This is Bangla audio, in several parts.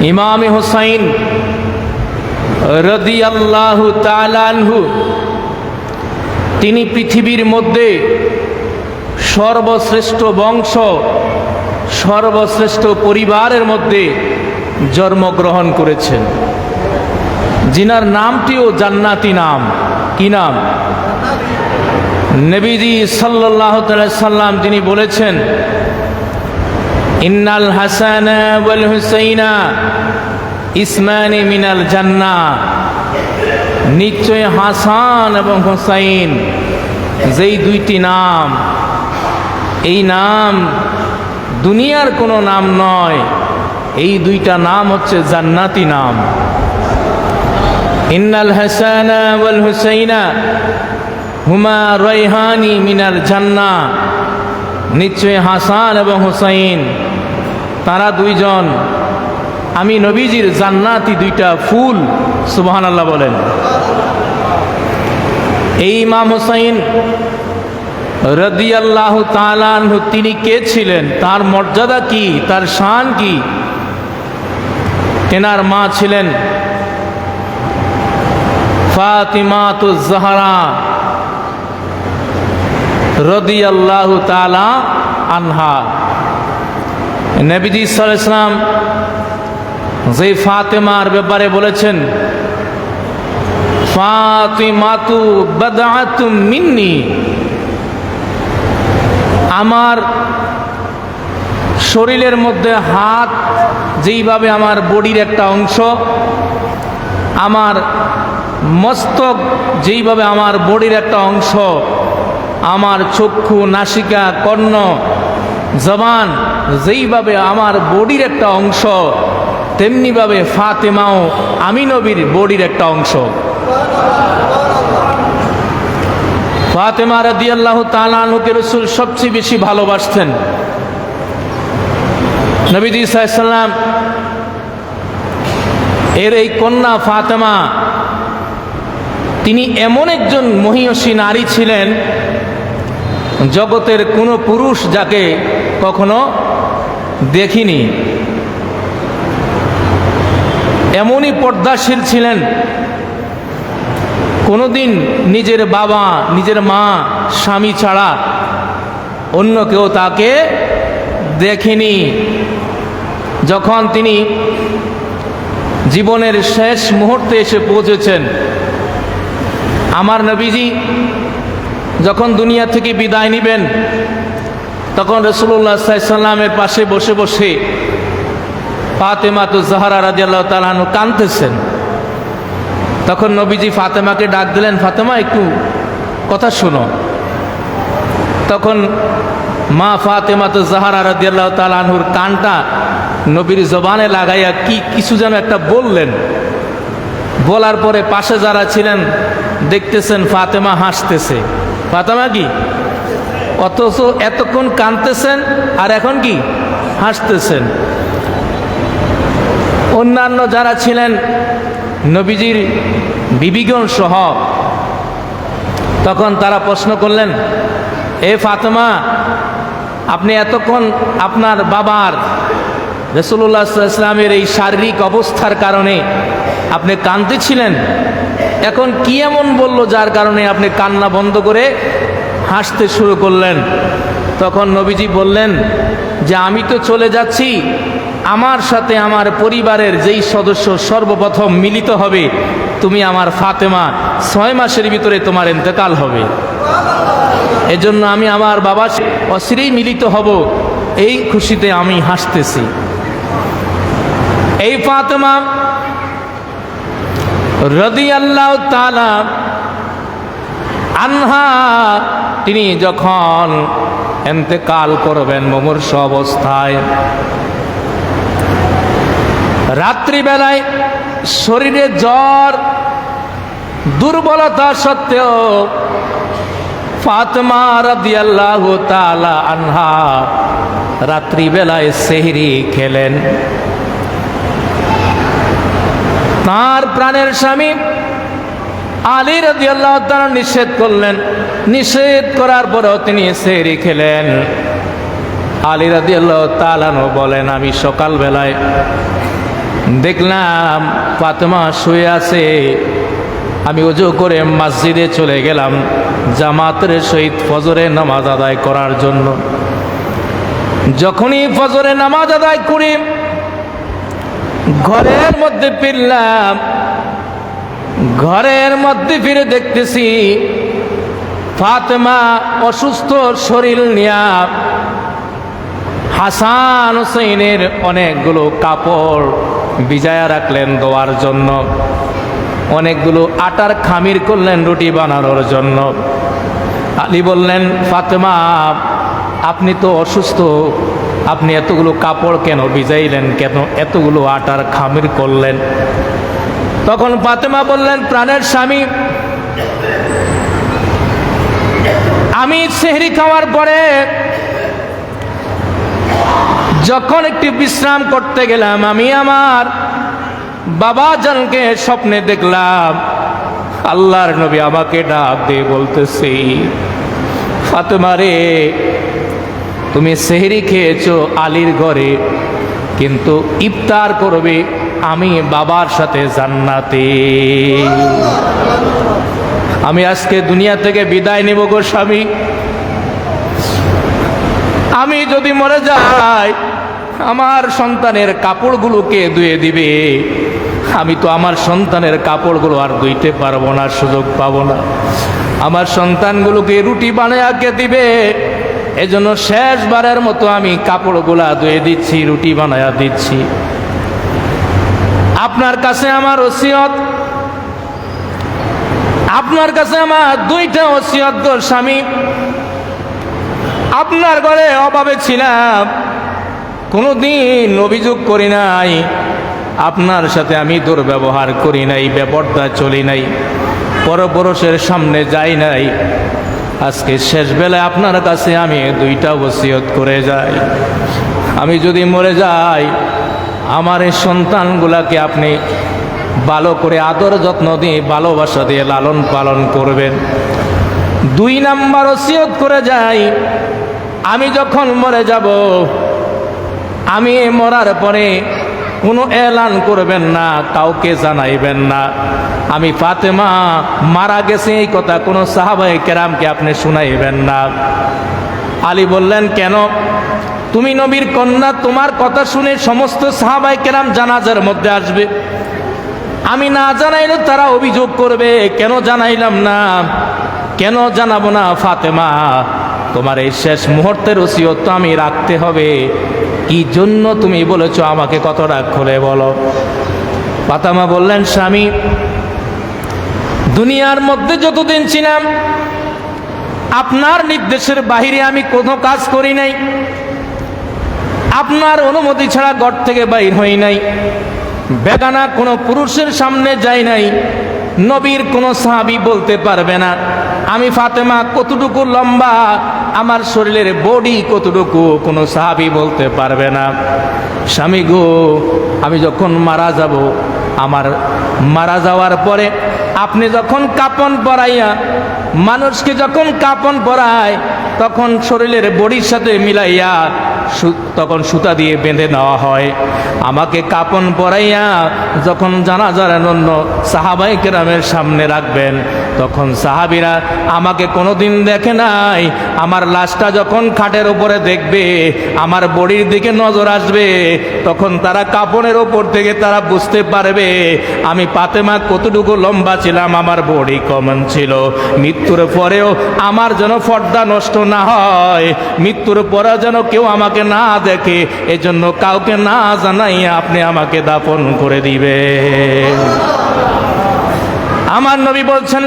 ইমাম হুসাইন রাদিয়াল্লাহু তাআলা আনহু তিনি পৃথিবীর মধ্যে সর্বশ্রেষ্ঠ বংশ, সর্বশ্রেষ্ঠ পরিবারের মধ্যে জন্মগ্রহণ করেছেন, যিনার নামটিও জান্নাতি নাম। কি নাম? নবীজি সাল্লাল্লাহু আলাইহি সাল্লাম তিনি বলেছেন, ইন্নাল হাসানা ওয়াল হুসাইনা ইসমানি মিনাল জান্নাহ, নিশ্চয় হাসান এবং হুসাইন যেই দুইটি নাম, এই নাম দুনিয়ার কোনো নাম নয়, এই দুইটা নাম হচ্ছে জান্নাতি নাম। ইন্নাল হাসানা ওয়াল হুসাইনা হুমা রায়হানি মিনাল জান্নাহ, নিশ্চয় হাসান এবং হুসাইন তারা দুইজন আমি নবীজির জান্নাতি দুইটা ফুল। সুবহানাল্লাহ বলেন। এই ইমাম হুসাইন রাদিয়াল্লাহু তাআলা আনহু তিনি কে ছিলেন, তার মর্যাদা কি, তার শান কি? তেনার মা ছিলেন ফাতিমাতুজ জাহরা রাদিয়াল্লাহু তাআলা আনহা। নবীজি সাল্লাল্লাহু আলাইহি ওয়াসাল্লাম যে ফাতেমার ব্যাপারে বলেছেন, ফাতিমাতু বাদআতুম মিন্নি, আমার শরীরের মধ্যে হাত যেইভাবে আমার বডির একটা অংশ, আমার মস্তক যেইভাবে আমার বডির একটা অংশ, আমার চক্ষু, নাসিকা, কর্ণ, জবান যেইভাবে আমার বডির একটা অংশ, তেমনিভাবে ফাতেমাও আমি নবীর বডির একটা অংশ। ফাতেমা রাদিয়াল্লাহু তাআলা আনহুকে রাসূল সবচেয়ে বেশি ভালোবাসতেন। নবীজি সাল্লাল্লাহু আলাইহি ওয়াসাল্লাম এর এই কন্যা ফাতেমা তিনি এমন একজন মহিয়সী নারী ছিলেন, জগতের কোনো পুরুষ যাকে কখনো দেখিনি। এমনই পর্দাশীল ছিলেন, কোনোদিন নিজের বাবা, নিজের মা, স্বামী ছাড়া অন্য কেউ তাকে দেখেনি। যখন তিনি জীবনের শেষ মুহূর্তে এসে পৌঁছেছেন, আমার নবীজি যখন দুনিয়া থেকে বিদায় নেবেন, তখন রাসূলুল্লাহ সাল্লাল্লাহু আলাইহি ওয়াসাল্লামের পাশে বসে বসে ফাতেমাতুজ জাহরা রাদিয়াল্লাহু তাআলা আনহা কাঁদতেছেন। তখন নবীজি ফাতেমাকে ডাক দিলেন, ফাতেমা একটু কথা শোনো। তখন মা ফাতেমাতুজ জাহরা রাদিয়াল্লাহু তাআলা আনহুর কানটা নবীর জবানে লাগাইয়া কিছু যেন একটা বললেন। বলার পরে পাশে যারা ছিলেন দেখতেছেন ফাতেমা হাসতেছে। ফাতেমা কি, অথচ এতক্ষণ কাঁদতেছেন আর এখন কি হাসতেছেন। অন্যান্য যারা ছিলেন নবীজির বিবিগণ সহ, তখন তারা প্রশ্ন করলেন, এ ফাতেমা, আপনি এতক্ষণ আপনার বাবার রাসূলুল্লাহ সাল্লাল্লাহু আলাইহি ওয়াসাল্লামের এই শারীরিক অবস্থার কারণে আপনি কাঁদতেছিলেন, এখন কি এমন বললো যার কারণে আপনি কান্না বন্ধ করে হাসতে শুরু করলেন? তখন নবীজি বললেন যে আমি তো চলে যাচ্ছি, আমার সাথে আমার পরিবারের যেই সদস্য সর্বপ্রথম মিলিত হবে তুমি আমার ফাতেমা, 6 মাসের ভিতরে তোমার ইন্তেকাল হবে। এজন্য আমি আমার বাবার অচিরেই মিলিত হব, এই খুশিতে আমি হাসতেছি। এই ফাতেমা রাদিয়াল্লাহু তাআলা আনহা তিনি যখন ইন্তেকাল করবেন মুমূর্ষ অবস্থায়, রাত্রিবেলায় শরীরে জ্বর, দুর্বলতা সত্ত্বেও ফাতেমা রাদিয়াল্লাহু তাআলা আনহা রাত্রিবেলায় সেহরি খেলেন। তার প্রাণের স্বামী আলী রাদিয়াল্লাহু তাআলা নিষেধ করলেন, নিষেধ করার পরেও তিনি সেহরি খেলেন। আলী রাদিয়াল্লাহু তাআলা বলেন, আমি সকালবেলায় দেখলাম ফাতেমা শুয়ে আছে। আমি ওযু করে মসজিদে চলে গেলাম জামাতের সহিত ফজরের নামাজ আদায় করার জন্য। যখনই ফজরের নামাজ আদায় করি ঘরের মধ্যে ফিরলাম, ঘরের মধ্যে ফিরে দেখতেছি ফাতেমা অসুস্থ শরীর নিয়া হাসান হুসাইনের অনেকগুলো কাপড় ভিজায়া রাখলেন ধোয়ার জন্য, অনেকগুলো আটার খামির করলেন রুটি বানানোর জন্য। আলী বললেন, ফাতেমা আপনি তো অসুস্থ, আপনি এতগুলো কাপড় কেন ভিজাইলেন, কেন এতগুলো আটার খামির করলেন? তখন ফাতেমা বললেন, প্রাণের স্বামী, আমি সেহরি খাওয়ার পরে যখন একটু বিশ্রাম করতে গেলাম, আমি আমার বাবা জানকে স্বপ্নে দেখলাম আল্লাহর নবী আমাকে ডাক দিয়ে বলতেছি, ফাতেমা রে, তুমি সেহরি খেয়েছো আলীর ঘরে, কিন্তু ইফতার করবে আমি বাবার সাথে জান্নাতে। আমি আজকে দুনিয়া থেকে বিদায় নিব গো স্বামী। আমি যদি মরে যাই আমার সন্তানের কাপড়গুলোকে ধুয়ে দিবে, আমি তো আমার সন্তানের কাপড়গুলো আর ধুইতে পারবো না, সুযোগ পাবো না। আমার সন্তানগুলোকে রুটি বানায়া দিবে, এজন্য শেষবারের মতো আমি কাপড়গুলা ধুয়ে দিচ্ছি, রুটি বানায়া দিচ্ছি। আপনার কাছে আমার ওসিয়ত, আপনার কাছে আমার দুইটা ওসিয়ত গো স্বামী। আপনার ঘরে অভাবে ছিলাম, কোনোদিন অভিযোগ করি নাই, আপনার সাথে আমি দুর্ব্যবহার করি নাই, বেপরদা চলি নাই, পরপুরুষের সামনে যাই নাই। আজকে শেষ বেলায় আপনার কাছে আমি দুইটা ওসিয়ত করে যাই, আমি যদি মরে যাই আমার এই সন্তানগুলাকে আপনি ভালো করে আদর যত্ন দিয়ে ভালোবাসা দিয়ে লালন পালন করবেন। দুই নাম্বার ওসিয়ত করে যাই, আমি যখন মরে যাব, আমি মরার পরে কোনো এলান করবেন না, কাউকে জানাইবেন না আমি ফাতেমা মারা গেছে, এই কথা কোনো সাহাবায়ে কেরামকে আপনি শুনাইবেন না। আলী বললেন, কেন? তুমি নবীর কন্যা, তোমার কথা শুনে সমস্ত সাহাবায়ে কেরাম জানাজার মধ্যে আসবে, আমি না জানাইলে তারা অভিযোগ করবে, কেন জানাইলাম না, কেন জানাবো না? ফাতেমা তোমার এই শেষ মুহূর্তের ওসিয়ত তো আমি রাখতে হবে, কি জন্য তুমি বলেছো আমাকে কথাটা খুলে বলো। ফাতেমা বললেন, স্বামী দুনিয়ার মধ্যে যতদিন ছিলাম আপনার নির্দেশের বাহিরে আমি কোনো কাজ করি নাই, আপনার অনুমতি ছাড়া ঘর থেকে বাইর হই নাই, বেগানা কোনো পুরুষের সামনে যাই নাই। নবীর কোনো সাহাবী বলতে পারবে না আমি ফাতেমা কতটুকু লম্বা, আমার শরীরের বডি কতটুকু, কোনো সাহাবী বলতে পারবে না। স্বামী গো, আমি যখন মারা যাব, আমার মারা যাওয়ার পরে আপনি যখন কাপন পরাইয়া, মানুষকে যখন কাপন পরায় তখন শরীরের বডির সাথে মিলাইয়া তখন সুতা দিয়ে বেঁধে নেওয়া হয়। আমাকে কাপন পরাইয়া যখন জানাজার জন্য সাহাবায়ে কেরামের সামনে রাখবেন, তখন সাহাবীরা আমাকে কোনোদিন দেখে নাই, আমার লাশটা যখন খাটের উপরে দেখবে, আমার বডির দিকে নজর আসবে, তখন তারা কাপনের ওপর থেকে তারা বুঝতে পারবে আমি ফাতেমা কতটুকু লম্বা ছিলাম, আমার বডি কেমন ছিল। মৃত্যুর পরেও আমার যেন পর্দা নষ্ট না হয়, মৃত্যুর পরে যেন কেউ আমাকে না দেখে, এজন্য কাউকে না জানাই আপনি আমাকে দাফন করে দিবে। আমার নবী বলছেন,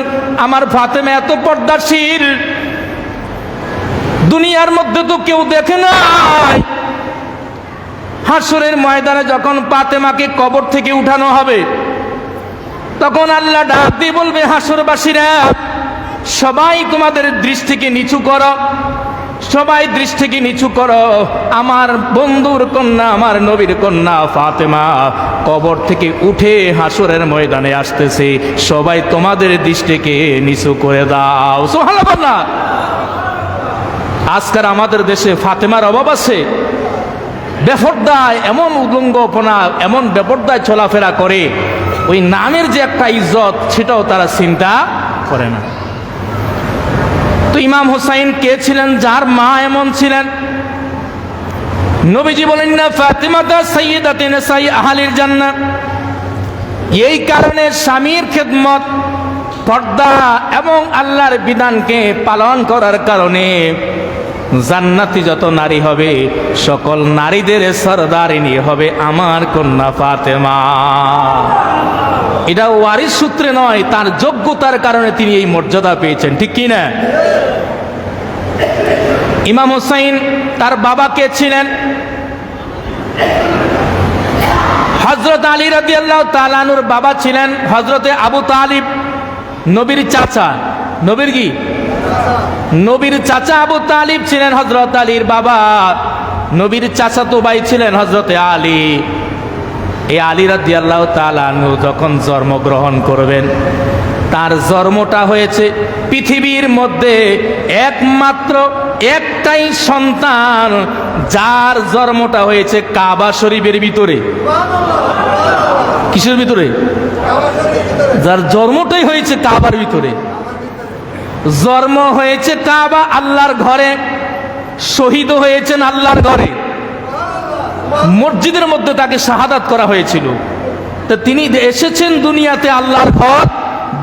আমার ফাতেমা এত পর্দাশীল, দুনিয়ার মধ্যে তো কেউ দেখে নাই। হাসরের ময়দানে যখন ফাতেমাকে কবর থেকে উঠানো হবে, তখন আল্লাহ ডাক দিয়ে বলবে, হাসরবাসীরা সবাই তোমাদের দৃষ্টিকে নিচু করো, সবাই দৃষ্টিকে নিচু করো, আমার বন্ধুর কন্যা, আমার নবীর কন্যা ফাতেমা কবর থেকে উঠে হাসরের ময়দানে আসতেছে, সবাই তোমাদের দৃষ্টিকে নিচু করে দাও। সুবহানাল্লাহ। আজকাল আমাদের দেশে ফাতেমার অভাব আছে? বেপরদায় এমন উলঙ্গপনা, এমন বেপরদায় চলাফেরা করে, ওই নামের যে একটা ইজ্জত সেটাও তারা চিন্তা করে না। তো ইমাম হুসাইন কে ছিলেন? যার মা এমন ছিলেন। নবীজি বলেন না ফাতিমাতা সাইয়্যিদাতুন নিসাই আহলিল জান্নাহ। এই কারণে স্বামীর খেদমত, পর্দা এবং আল্লাহর বিধানকে পালন করার কারণে জান্নাতি যত নারী হবে সকল নারীদের সরদারিনী হবে আমার কন্যা ফাতেমা। এটা ওয়ারিস সূত্রে নয়, তার যোগ্যতার কারণে তিনি এই মর্যাদা পেয়েছেন, ঠিক কি না? ইমাম হুসাইন তার বাবা কে ছিলেন? হযরত আলী রাদিয়াল্লাহু তাআলা আনহুর বাবা ছিলেন হযরতে আবু তালিব, নবীর চাচা। নবীর কি? নবীর চাচা আবু তালিব ছিলেন হযরত আলীর বাবা। নবীর চাচাতো ভাই ছিলেন হযরতে আলী। এই আলী রাদিয়াল্লাহু তাআলা আনহু যখন জন্মগ্রহণ করবেন, তার জন্মটা হয়েছে পৃথিবীর মধ্যে একমাত্র একটাই সন্তান, যার জন্মটা হয়েছে কাবা শরীফের ভিতরে। কিসের ভিতরে? যার জন্মটাই হয়েছে কাবার ভিতরে। জন্ম হয়েছে কাবা, আল্লাহর ঘরে, শহীদ হয়েছেন আল্লাহর ঘরে। মসজিদের মধ্যে তাকে শাহাদাত করা হয়েছিল। তো তিনি এসেছেন দুনিয়াতে আল্লাহর ঘর,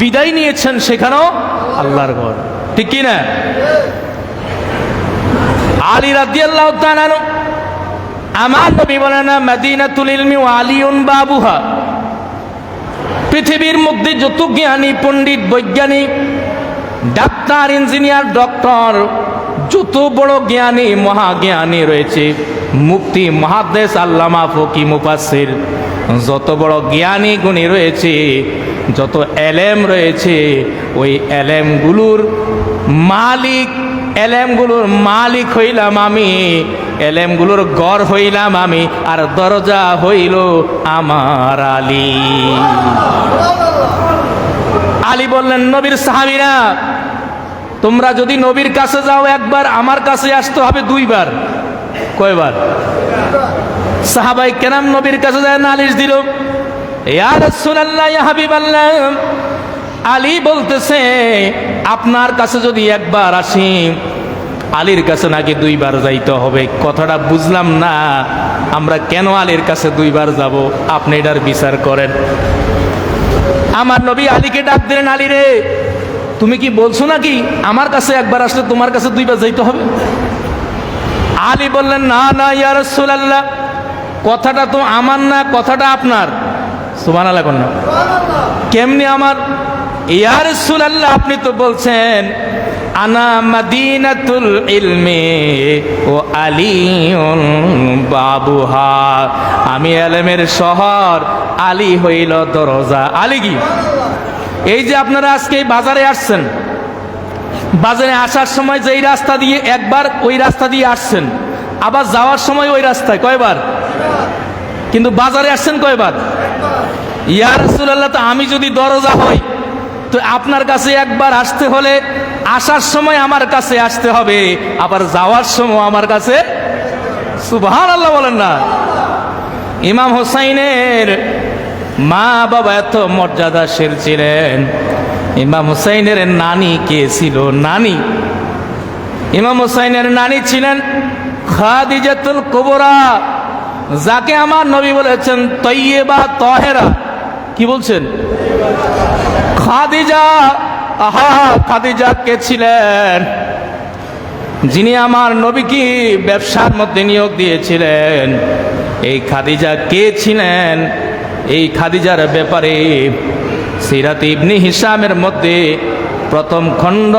বিদায় নিয়েছেন সেখানেও আল্লাহর ঘর, ঠিক কি না? আলী রাদিয়াল্লাহু তাআলা আনহু, আমার নবী বলেন না মদিনাতুল ইলমি ওয়া আলিউন বাবুহা। পৃথিবীর মধ্যে যত জ্ঞানী, পণ্ডিত, বৈজ্ঞানিক, ডাক্তার, ইঞ্জিনিয়ার, ডক্টর, যত বড় জ্ঞানী, মহাজ্ঞানী রয়েছে, মুফতি, মুহাদ্দিস, আল্লামা, ফকি, মুফাসসির, যত বড় জ্ঞানী গুণী রয়েছে, যত এলেম রয়েছে, ওই এলেমগুলোর মালিক হইলাম আমি, এলেমগুলোর গড় হইলাম আমি, আর দরজা হইল আমার আলী। আলী বললেন, নবীর সাহাবীরা, তোমরা যদি নবীর কাছে যাও একবার, আমার কাছে আসতে হবে দুইবার। কয়বার? সাহাবায়ে কেরাম নবীর কাছে যায়, নালিশ দিল, ইয়া রাসূলুল্লাহ, ইয়া হাবিবাল্লাহ, আলী বলতেছে আপনার কাছে যদি একবার আসি, আলীর কাছে নাকি দুইবার যাইতে হবে। কথাটা বুঝলাম না, আমরা কেন আলীর কাছে দুইবার যাব? আপনি এটার বিচার করেন। আমার নবী আলীকে ডাক দিলেন, আলী রে, তুমি কি বলছো নাকি আমার কাছে একবার আসলে তোমার কাছে দুইবার যাইতে হবে? আলী বললেন, না না ইয়া রাসূলুল্লাহ, কথাটা তো আমার না, কথাটা আপনার। সুবহানাল্লাহ কোন না? কেমনি আমার? ইয়া রাসূলুল্লাহ, আপনি তো বলছেন আনা মদিনাতুল ইলমি ও আলিউন বাবুহা, আমি এলেমের শহর, আলী হইল দরজা। আলী কি? এই যে আপনারা আজকে বাজারে আসছেন, বাজারে আসার সময় যেই রাস্তা দিয়ে একবার ওই রাস্তা দিয়ে আসছেন, আবার যাওয়ার সময় ওই রাস্তায় কয়বার? কিন্তু বাজারে আসছেন কয়বার? ইয়া রাসূলুল্লাহ, তো আমি যদি দরজা হই, তো আপনার কাছে একবার আসতে হলে আসার সময় আমার কাছে আসতে হবে, আবার যাওয়ার সময় আমার কাছে। সুবহানাল্লাহ বলেন না? ইমাম হুসাইনের মা বাবা এত মর্যাদাশীল ছিলেন। ইমাম হুসাইনের নানি কে ছিল? নানি, ইমাম হুসাইনের নানি ছিলেন খাদিজাতুল কুবরা, যাকে আমার নবী বলেছেন তয়্যিবা তাহেরা। কি বলছেন? খাদিজা। আহা, খাদিজা কে ছিলেন? যিনি আমার নবীকে ব্যবসার মধ্যে নিয়োগ দিয়েছিলেন। এই খাদিজা কে ছিলেন? এই খাদিজার ব্যাপারে সিরাত ইবনে হিশামের মধ্যে প্রথম খণ্ড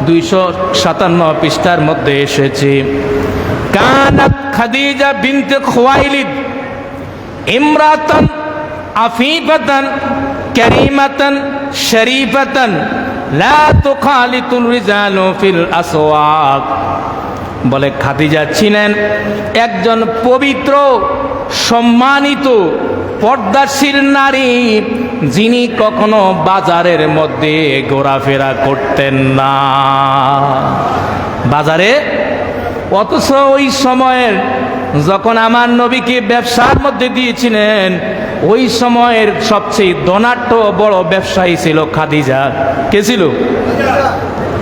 257 পৃষ্ঠার মধ্যে এসেছে, কানাত খাদিজা বিনতে খুয়াইলিদ ইমরাতান আফিফাতান কারীমাতান শরীফাতান লা তুখালিতুল রিজালু ফিল আসওয়াক। বলে খাদিজা ছিলেন একজন পবিত্র, সম্মানিত, পর্দাশীল নারী, যিনি কখনো বাজারের মধ্যে ঘোরাফেরা করতেন না। বাজারে, অথচ ওই সময়ের যখন আমার নবীকে ব্যবসার মধ্যে দিয়েছিলেন, ওই সময়ের সবচেয়ে ধনাঢ্য বড় ব্যবসায়ী ছিল খাদিজা। কে ছিল?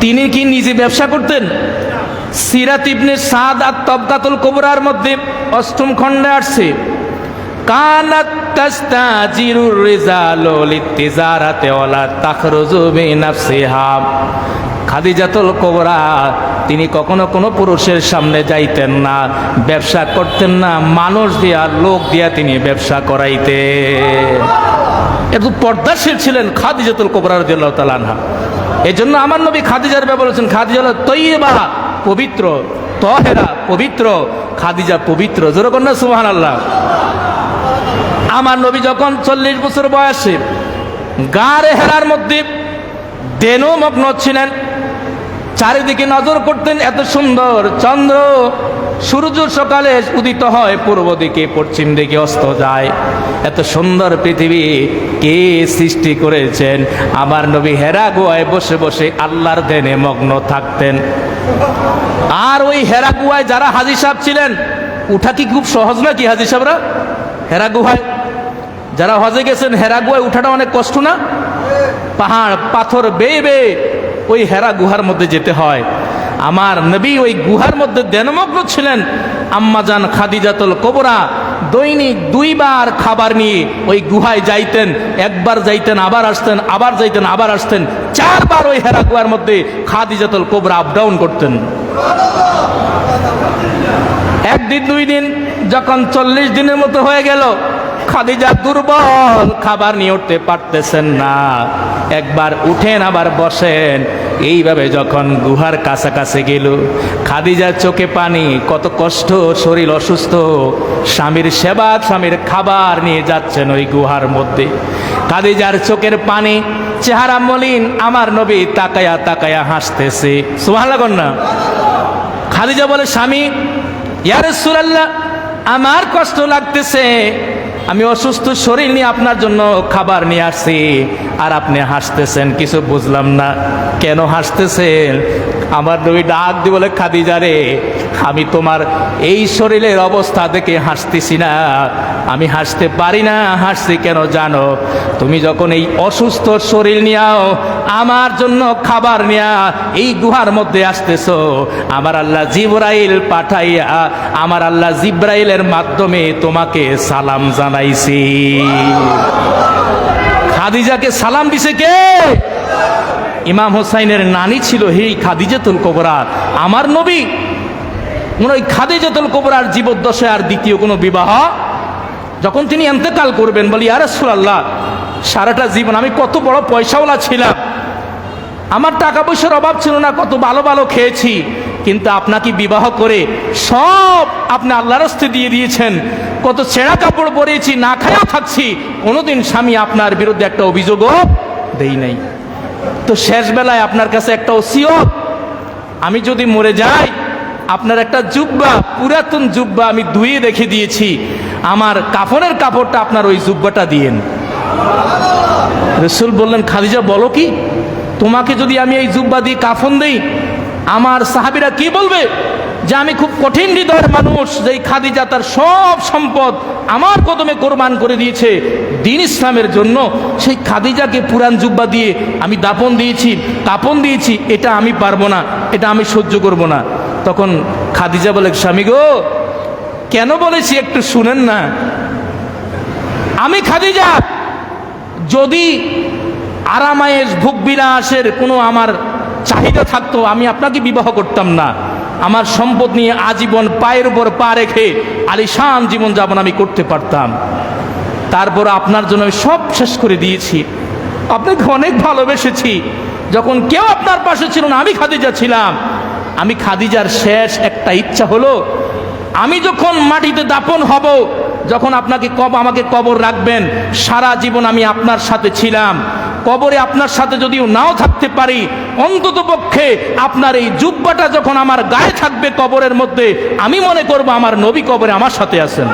তিনি কি নিজে ব্যবসা করতেন? সিরাত ইবনে সাদ আত-তাবকাতুল কুবরার মধ্যে 8ম খণ্ডে আসছে, কানাত তাস্তাজিরুর রিজালু লিতিজারাতি ওয়ালা তাখরুজু বিনাফসিহা। খাদিজাতুল কুবরা তিনি কখনো কোনো পুরুষের সামনে যাইতেন না, ব্যবসা করতেন না, মানুষ দিয়া লোক দিয়া তিনি ব্যবসা করাইতেন। এত পর্দাশীল ছিলেন খাদিজাতুল কুবরা রাদিয়াল্লাহু তাআলা আনহা। এজন্য আমার নবী খাদিজার ব্যাপারে বলেছেন, খাদিজা হলো তয়্যিবা, পবিত্র, তহেরা, পবিত্র, খাদিজা পবিত্র। জোরে কন্যা সুবহানাল্লাহ। আমার নবী যখন 40 বছর বয়সে গারে হেরার মধ্যে দেনমগ্ন ছিলেন, চারিদিকে নজর করতেন, এত সুন্দর চন্দ্র, সূর্য সকালে উদিত হয় পূর্ব দিকে, পশ্চিম দিকে অস্ত যায়, এত সুন্দর পৃথিবী কে সৃষ্টি করেছেন? আমার নবী হেরা গুহায় বসে বসে আল্লাহর ধ্যানে মগ্ন থাকতেন। আর ওই হেরা গুহায় যারা হাজী সাহেব ছিলেন, উঠা কি খুব সহজ নাকি? হাজী সাহেবরা হেরা গুহায় যারা হজে গেছেন, হেরা গুহায় উঠাটা অনেক কষ্ট না? পাহাড় পাথর বেয়ে বেয়ে ওই হেরা গুহার মধ্যে যেতে হয়। আমার নবী ওই গুহার মধ্যে ধ্যানমগ্ন ছিলেন। আম্মাজান খাদিজাতুল কুবরা দৈনিক 2 বার খাবার নিয়ে ওই গুহায় যাইতেন, একবার যাইতেন আবার আসতেন, আবার যাইতেন আবার আসতেন, 4 বার ওই হেরা গুহার মধ্যে খাদিজাতুল কুবরা আপ ডাউন করতেন। একদিন 2 দিন যখন 40 দিনের মতো হয়ে গেল, খাদিজা দুর্বল, খাবার নিয়ে উঠতে পারতেছেন না, একবার উঠেন আবার বসেন, এইভাবে যখন গুহার কাছাকাছি গেল, খাদিজার চোখে পানি, কত কষ্ট, শরীর অসুস্থ, স্বামীর সেবা, স্বামীর খাবার নিয়ে যাচ্ছেন ওই গুহার মধ্যে, খাদিজার চোখের পানি, চেহারা মলিন, আমার নবী তাকায়া তাকায়া হাসতেছে। সুবহানাল্লাহ না? খাদিজা বলে, স্বামী, ইয়া রাসূলুল্লাহ, আমার কষ্ট লাগতেছে, আমি অসুস্থ শরীর নিয়ে আপনার জন্য খাবার নিয়ে আসছি, আর আপনি হাসতেছেন, কিছু বুঝলাম না, কেন হাসতেছেন? আমার নবী ডাক দিয়ে বলে, খাদিজা রে, আমি তোমার এই শরীরের অবস্থা দেখে হাসতেছি না, আমি হাসতে পারি না। হাসছি কেন জানো? তুমি যখন এই অসুস্থ শরীর নিয়াও আমার জন্য খাবার নিয়া এই গুহার মধ্যে আসতেছো, আমার আল্লাহ জিবরাইল পাঠাইয়া, আমার আল্লাহ জিবরাইলের মাধ্যমে তোমাকে সালাম জানাইছি। খাদিজাকে সালাম দিছে কে? ইমাম হোসাইনের নানি ছিল এই খাদিজাতুল কুবরা। আমার নবী ওই খাদিজাতুল কুবরার জীবদ্দশায় আর দ্বিতীয় কোনো বিবাহ, যখন তিনি ইন্তেকাল করবেন, বলি, ইয়া রাসূলুল্লাহ, সারাটা জীবন আমি কত বড় পয়সাওয়ালা ছিলাম, আমার টাকা পয়সার অভাব ছিল না, কত ভালো ভালো খেয়েছি, কিন্তু আপনাকে বিবাহ করে সব আপনি আল্লাহর রাস্তায় দিয়ে দিয়েছেন, কত ছেঁড়া কাপড় পরেছি, না খায়াও থাকছি, কোনোদিন স্বামী আপনার বিরুদ্ধে একটা অভিযোগও দেই নাই। তো শেষ বেলায় আপনার কাছে একটা ওসিয়ত, আমি যদি মরে যাই, আপনার একটা জুব্বা, পুরাতন জুব্বা আমি ধুয়ে রেখে দিয়েছি, আমার কাফনের কাপড়টা আপনার ওই জুব্বাটা দিয়েন। রাসূল বললেন, খাদিজা বলো কি? তোমাকে যদি আমি এই জুব্বা দিয়ে কাফন দেই, আমার সাহাবীরা কি বলবে? যে আমি খুব কঠিন হৃদয়ের মানুষ, যেই খাদিজা তার সব সম্পদ আমার কদমে কোরবান করে দিয়েছে দ্বীন ইসলামের জন্য, সেই খাদিজাকে পুরান জুব্বা দিয়ে আমি দাপন দিয়েছি, কাপন দিয়েছি, এটা আমি পারবো না, এটা আমি সহ্য করব না। তখন খাদিজা বলে, স্বামী গো, কেন বলেছি একটু শুনেন না। আমি খাদিজা যদি আরামায়েশ ভোগ বিলাসের কোনো আমার চাহিদা থাকতো, আমি আপনাকে বিবাহ করতাম না, আমার সম্পদ নিয়ে আজীবন পায়ের উপর পা রেখে আলিশান জীবন যাপন আমি করতে পারতাম। তারপর আপনার জন্য আমি সব শেষ করে দিয়েছি, আপনাকে অনেক ভালোবেসেছি, যখন কেউ আপনার পাশে ছিল না আমি খাদিজা ছিলাম। আমি খাদিজার শেষ একটা ইচ্ছা হলো, আমি যখন মাটিতে দাপন হব, যখন আপনাকে আমাকে কবর রাখবেন, সারা জীবন আমি আপনার সাথে ছিলাম, কবরে আপনার সাথে যদিও নাও থাকতে পারি, অন্তত পক্ষে আপনার এই জুব্বাটা যখন আমার গায়ে থাকবে কবরের মধ্যে, আমি মনে করব আমার নবী কবরে আমার সাথে আছেন।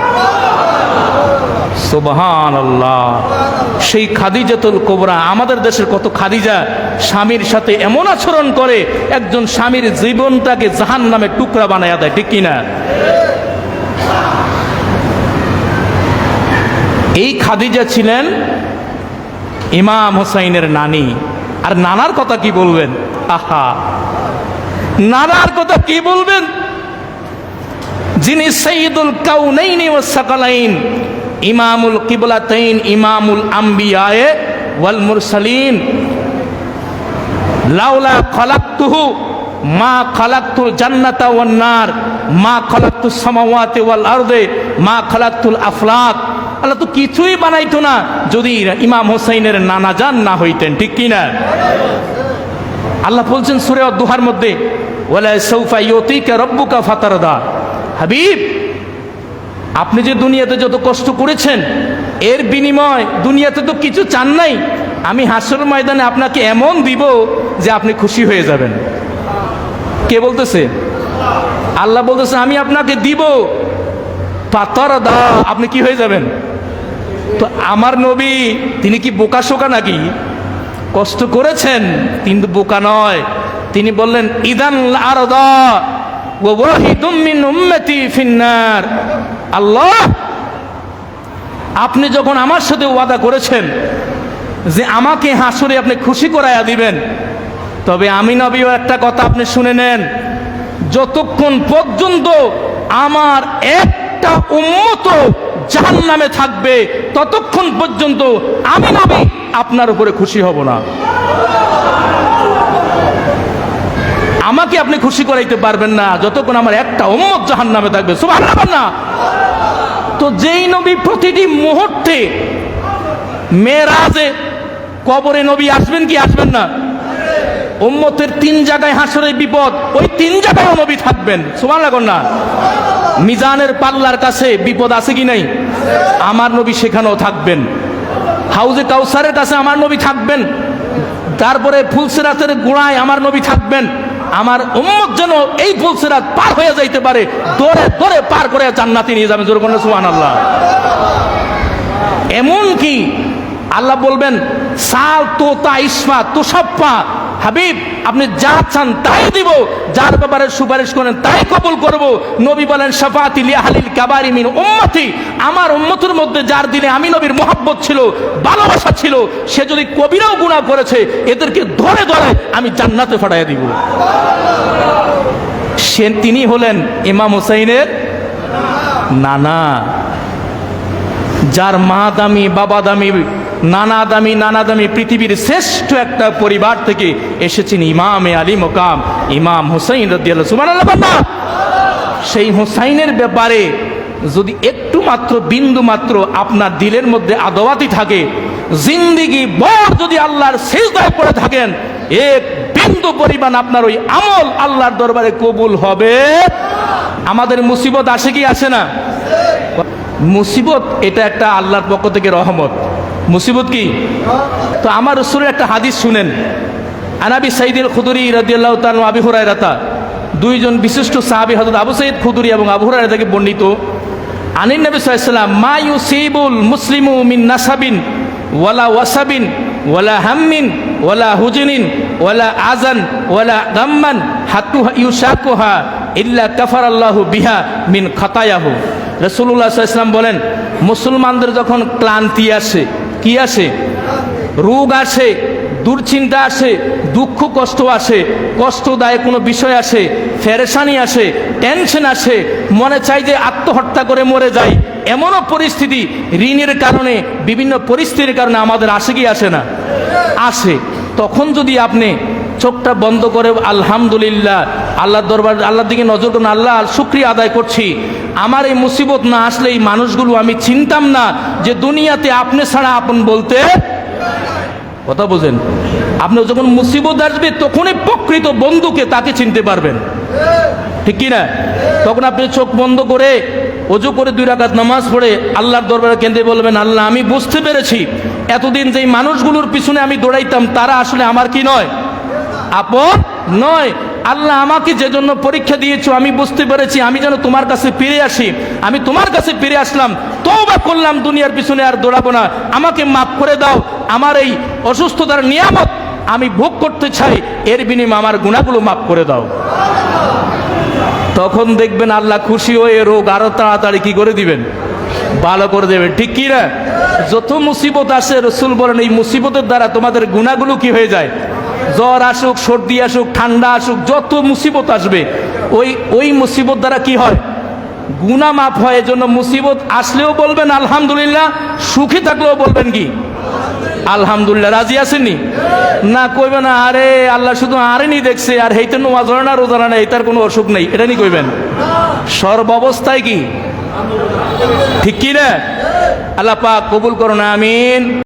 সুবহানাল্লাহ। সেই খাদিজাতুল কুবরা, আমাদের দেশের কত খাদিজা স্বামীর সাথে এমন আচরণ করে, একজন স্বামীর জীবনটাকে জাহান্নামের টুকরা বানায়া দেয়, ঠিক কিনা? এই খাদিজা ছিলেন ইমাম হুসাইনের নানি। আর নানার কথা কি বলবেন, আহা, নানার কথা কি বলবেন, যিনি সাইয়্যিদুল কাউনাইনি ওয়াস সাকালাইন, ইমামুল কিবলাতাইন, ইমামুল আম্বিয়ায়ে ওয়াল মুরসালিন। লাউলা খালাকতুহু মা খালাকতুল জান্নাতা ওয়ান নার, মা খালাকতুস সামাওয়াতি ওয়াল আরদে, মা খালাকতুল আফলাক। আল্লাহ তো কিছুই বানাইতো না যদি ইমাম হোসাইনের নানাজান না হইতেন, ঠিক কি না? আল্লাহ বলছেন সূরা আদ-দুহার মধ্যে, ওয়ালা সাউফা ইউতিকা রাব্বুকা ফাতারদা। হাবিব, আপনি যে দুনিয়াতে যত কষ্ট করেছেন এর বিনিময় দুনিয়াতে তো কিছু চান নাই, আমি হাসর ময়দানে আপনাকে এমন দিব যে আপনি খুশি হয়ে যাবেন। কে বলতেছে? আল্লাহ বলতেছে আমি আপনাকে দিব, ফাতারদা, আপনি কি হয়ে যাবেন। তো আমার নবী তিনি কি বোকা শোকা নাকি? কষ্ট করেছেন কিন্তু বোকা নয়। তিনি বললেন ইদান আরদা ওয়া ওয়াহিদুম মিন উম্মতি ফিন্নার। আল্লাহ, আপনি যখন আমার সাথে ওয়াদা করেছেন যে আমাকে হাসরে আপনি খুশি করাইয়া দিবেন, তবে আমি নবীও একটা কথা আপনি শুনে নেন, যতক্ষণ পর্যন্ত আমার একটা উম্মত জাহান্নামে থাকবে ততক্ষণ পর্যন্ত আমি নবী আপনার উপরে খুশি হব না। আমাকে আপনি খুশি করাইতে পারবেন না যতক্ষণ আমার একটা উম্মত জাহান্নামে থাকবে। সুবহানাল্লাহ না? তো যেই নবী প্রতিটি মুহূর্তে মেরাজে কবরে নবী আসবেন কি আসবেন না? উম্মতের তিন জায়গায় হাসরে বিপদ, ওই তিন জায়গায় নবী থাকবেন। সুবহানাল্লাহ না? মিজানের পাল্লার কাছে বিপদ আছে কি নাই? আমার নবী সেখানেও থাকবেন। হাউজে কাউসারের কাছে আমার নবী থাকবেন। তারপরে ফুলসিরাতের গোড়ায় আমার নবী থাকবেন। আমার উম্মত যেন এই ফুলসিরাত পার হয়ে যাইতে পারে, দৌড়ে দৌড়ে পার করে জান্নাতে নিয়ে যাবেন। জোরে বলেন সুবহানাল্লাহ। এমন কি আল্লাহ বলবেন সাল তোতা ইসফা তুসাফা, হাবিব আপনি যা চান তাই দিব, যার ব্যাপারে সুপারিশ করেন তাই কবুল করব। নবী বলেন শাফাআতি লি আহলিল কাবারি মিন উম্মতি, আমার উম্মতের মধ্যে যার দিলে আমি নবীর মহব্বত ছিল, ভালোবাসা ছিল, সে যদি কবিরাও গুনাহ করেছে এদেরকে ধরে ধরে আমি জান্নাতে পাঠাইয়া দিব। সে তিনি হলেন ইমাম হুসাইনের নানা, যার মা দামি, বাবা দামি, নানা দামি, পৃথিবীর শ্রেষ্ঠ একটা পরিবার থেকে এসেছেন ইমামে আলী মোকাম ইমাম হুসাইন রাদিয়াল্লাহু সুবহানাল্লাহ। সেই হুসাইনের ব্যাপারে যদি একটু মাত্র বিন্দু মাত্র আপনার দিলের মধ্যে আদওয়াতি থাকে, জিন্দেগি ভর যদি আল্লাহর সিজদায় পড়ে থাকেন, এক বিন্দু পরিমাণ আপনার ওই আমল আল্লাহর দরবারে কবুল হবে। আমাদের মুসিবত আসে কি আসে না? মুসিবত এটা একটা আল্লাহর পক্ষ থেকে রহমত। মুসিবত কি? তো আমার রাসূলের একটা হাদিস শুনেন। আনাবি সাইদুল খুদরি রাদিয়াল্লাহু তাআলা আবি হুরায়রা, দুইজন বিশিষ্ট সাহাবী হযরত আবু সাঈদ খুদরি এবং আবু হুরায়রা থেকে বর্ণিত, আনিন নবী সাল্লাল্লাহু আলাইহি ওয়াসাল্লাম মা ইউসিবুল মুসলিমু মিন নাসাবিন ওয়ালা ওয়াসাবিন ওয়ালা হাম্মিন ওয়ালা হুজনিন ওয়ালা আযান ওয়ালা গাম্মান হাতু ইউশাকুহা ইল্লা কাফারাল্লাহু বিহা মিন খাতায়াহু। রাসূলুল্লাহ সাল্লাল্লাহু আলাইহি ওয়াসাল্লাম বলেন, মুসলমানদের যখন ক্লান্তি আসে, কি আসে? রোগ আসে, দুশ্চিন্তা আসে, দুঃখ কষ্ট আসে, কষ্টদায়ক কোনো বিষয় আসে, পেরেশানি আসে, টেনশন আসে, মনে চাই যে আত্মহত্যা করে মরে যায়, এমনও পরিস্থিতি ঋণের কারণে, বিভিন্ন পরিস্থিতির কারণে আমাদের আসে কি আসে না? আসে। তখন যদি আপনি চোখটা বন্ধ করে আলহামদুলিল্লাহ আল্লাহর দরবার, আল্লাহর দিকে নজর করুন, আল্লাহ শুকরিয়া আদায় করছি, আমার এই মুসিবত না আসলে এই মানুষগুলো আমি চিনতাম না যে দুনিয়াতে আপনি ছাড়া আপন বলতে। কথা বোঝেন? আপনি যখন মুসিবত আসবে তখনই প্রকৃত বন্ধুকে তাকে চিনতে পারবেন, ঠিক কি না? তখন আপনি চোখ বন্ধ করে ওযু করে 2 রাকাত নামাজ পড়ে আল্লাহর দরবারে কেঁদে বলবেন, আল্লাহ আমি বুঝতে পেরেছি এতদিন যেই মানুষগুলোর পিছনে আমি দৌড়াইতাম তারা আসলে আমার কি নয়, আপন নয়। আল্লাহ আমাকে যে জন্য পরীক্ষা দিয়েছো আমি বুঝতে পেরেছি আমি যেন তোমার কাছে ফিরে আসি, আমি তোমার কাছে ফিরে আসলাম, তওবা করলাম, দুনিয়ার পিছনে আর দৌড়াবো না, আমাকে মাফ করে দাও, আমার এই অসুস্থতার নিয়ামত আমি ভোগ করতে চাই, এর বিনিময়ে আমার গুনাহগুলো মাফ করে দাও। তখন দেখবেন আল্লাহ খুশি হয়ে রোগ আরো তাড়াতাড়ি কি করে দিবেন, ভালো করে দেবে, ঠিক কি না? যত মুসিবত আসে রসুল বলেন এই মুসিবতের দ্বারা তোমাদের গুনাহগুলো কি হয়ে যায়? জ্বর আসুক, সর্দি আসুক, ঠান্ডা আসুক, যত মুসিবত আসবে ওই মুসিবত দ্বারা কি হয়? গুনাহ মাফ হয়। এজন্য মুসিবত আসলেও বলবেন আলহামদুলিল্লাহ, সুখী থাকলেও বলবেন কি আলহামদুলিল্লাহ। রাজি আছেননি? না কইবে না আরে আল্লাহ শুধু আরেনি দেখছে আর হেইতে নামাজ হয় না, রোজা না, এটার কোনো অসুখ নেই, এটা নি কইবেন। সর্বাবস্থায় কি ঠিক কি না? আল্লাহ পাক কবুল করুন, আমিন।